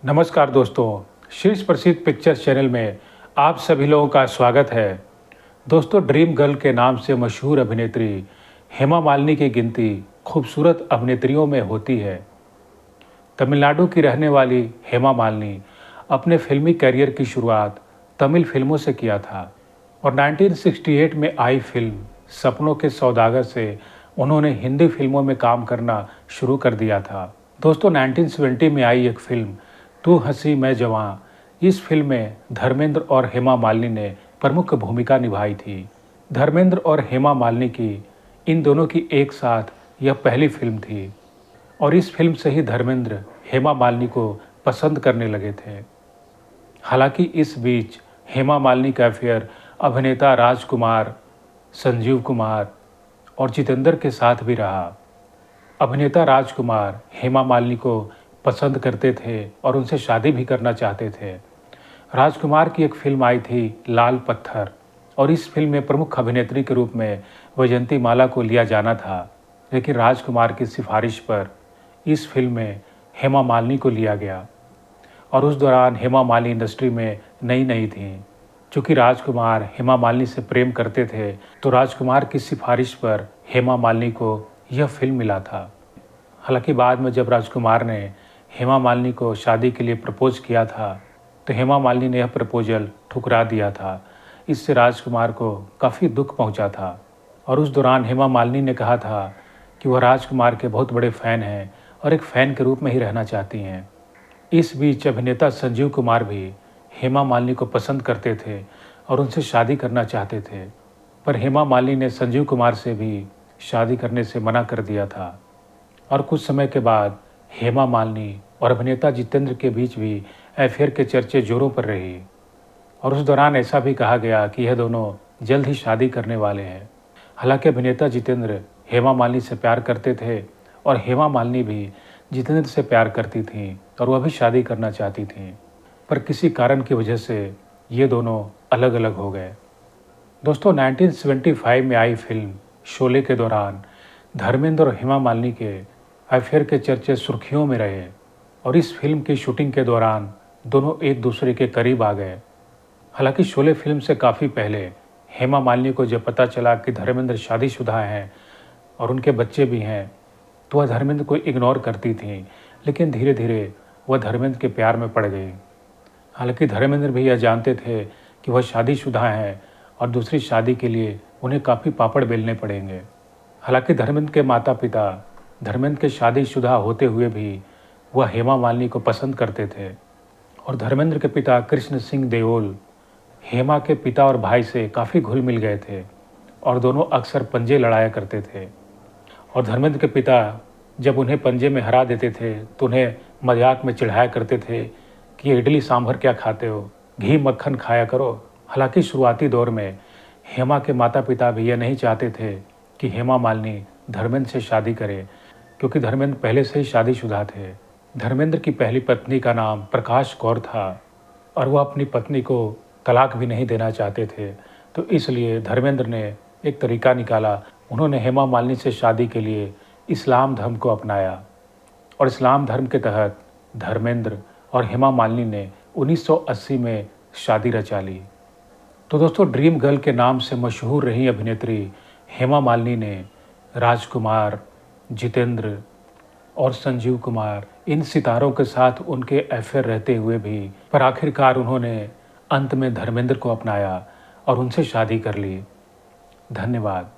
नमस्कार दोस्तों, शीर्ष प्रसिद्ध पिक्चर चैनल में आप सभी लोगों का स्वागत है। दोस्तों, ड्रीम गर्ल के नाम से मशहूर अभिनेत्री हेमा मालिनी की गिनती खूबसूरत अभिनेत्रियों में होती है। तमिलनाडु की रहने वाली हेमा मालिनी अपने फिल्मी करियर की शुरुआत तमिल फिल्मों से किया था और 1968 में आई फिल्म सपनों के सौदागर से उन्होंने हिंदी फिल्मों में काम करना शुरू कर दिया था। दोस्तों, 1970 में आई एक फिल्म तू हंसी मैं जवां, इस फिल्म में धर्मेंद्र और हेमा मालिनी ने प्रमुख भूमिका निभाई थी। धर्मेंद्र और हेमा मालिनी की इन दोनों की एक साथ यह पहली फिल्म थी और इस फिल्म से ही धर्मेंद्र हेमा मालिनी को पसंद करने लगे थे। हालांकि इस बीच हेमा मालिनी का अफेयर अभिनेता राजकुमार, संजीव कुमार और जितेंद्र के साथ भी रहा। अभिनेता राजकुमार हेमा मालिनी को पसंद करते थे और उनसे शादी भी करना चाहते थे। राजकुमार की एक फिल्म आई थी लाल पत्थर और इस फिल्म में प्रमुख अभिनेत्री के रूप में वैजयंती माला को लिया जाना था, लेकिन राजकुमार की सिफारिश पर इस फिल्म में हेमा मालिनी को लिया गया और उस दौरान हेमा मालिनी इंडस्ट्री में नई थी। चूँकि राजकुमार हेमा मालिनी से प्रेम करते थे तो राजकुमार की सिफारिश पर हेमा मालिनी को यह फिल्म मिला था। हालांकि बाद में जब राजकुमार ने हेमा मालिनी को शादी के लिए प्रपोज किया था तो हेमा मालिनी ने यह प्रपोजल ठुकरा दिया था। इससे राजकुमार को काफ़ी दुख पहुंचा था और उस दौरान हेमा मालिनी ने कहा था कि वह राजकुमार के बहुत बड़े फ़ैन हैं और एक फ़ैन के रूप में ही रहना चाहती हैं। इस बीच अभिनेता संजीव कुमार भी हेमा मालिनी को पसंद करते थे और उनसे शादी करना चाहते थे, पर हेमा मालिनी ने संजीव कुमार से भी शादी करने से मना कर दिया था। और कुछ समय के बाद हेमा मालिनी और अभिनेता जितेंद्र के बीच भी अफेयर के चर्चे जोरों पर रही और उस दौरान ऐसा भी कहा गया कि यह दोनों जल्द ही शादी करने वाले हैं। हालांकि अभिनेता जितेंद्र हेमा मालिनी से प्यार करते थे और हेमा मालिनी भी जितेंद्र से प्यार करती थीं और वह भी शादी करना चाहती थीं, पर किसी कारण की वजह से ये दोनों अलग अलग हो गए। दोस्तों, 1975 में आई फिल्म शोले के दौरान धर्मेंद्र और हेमा मालिनी के अफेयर के चर्चे सुर्खियों में रहे और इस फिल्म की शूटिंग के दौरान दोनों एक दूसरे के करीब आ गए। हालांकि शोले फिल्म से काफ़ी पहले हेमा मालिनी को जब पता चला कि धर्मेंद्र शादीशुदा हैं और उनके बच्चे भी हैं तो वह धर्मेंद्र को इग्नोर करती थी, लेकिन धीरे धीरे वह धर्मेंद्र के प्यार में पड़ गई। हालांकि धर्मेंद्र भी यह जानते थे कि वह शादीशुदा हैं और दूसरी शादी के लिए उन्हें काफ़ी पापड़ बेलने पड़ेंगे। हालांकि धर्मेंद्र के माता पिता धर्मेंद्र के शादीशुदा होते हुए भी वह हेमा मालिनी को पसंद करते थे और धर्मेंद्र के पिता कृष्ण सिंह देओल हेमा के पिता और भाई से काफ़ी घुल मिल गए थे और दोनों अक्सर पंजे लड़ाया करते थे। और धर्मेंद्र के पिता जब उन्हें पंजे में हरा देते थे तो उन्हें मजाक में चिढ़ाया करते थे कि ये इडली सांभर क्या खाते हो, घी मक्खन खाया करो। हालांकि शुरुआती दौर में हेमा के माता पिता भी यह नहीं चाहते थे कि हेमा मालिनी धर्मेंद्र से शादी करे, क्योंकि धर्मेंद्र पहले से ही शादीशुदा थे। धर्मेंद्र की पहली पत्नी का नाम प्रकाश कौर था और वह अपनी पत्नी को तलाक भी नहीं देना चाहते थे, तो इसलिए धर्मेंद्र ने एक तरीका निकाला। उन्होंने हेमा मालिनी से शादी के लिए इस्लाम धर्म को अपनाया और इस्लाम धर्म के तहत धर्मेंद्र और हेमा मालिनी ने 1980 में शादी रचा ली। तो दोस्तों, ड्रीम गर्ल के नाम से मशहूर रही अभिनेत्री हेमा मालिनी ने राजकुमार, जितेंद्र और संजीव कुमार इन सितारों के साथ उनके अफेयर रहते हुए भी पर आखिरकार उन्होंने अंत में धर्मेंद्र को अपनाया और उनसे शादी कर ली। धन्यवाद।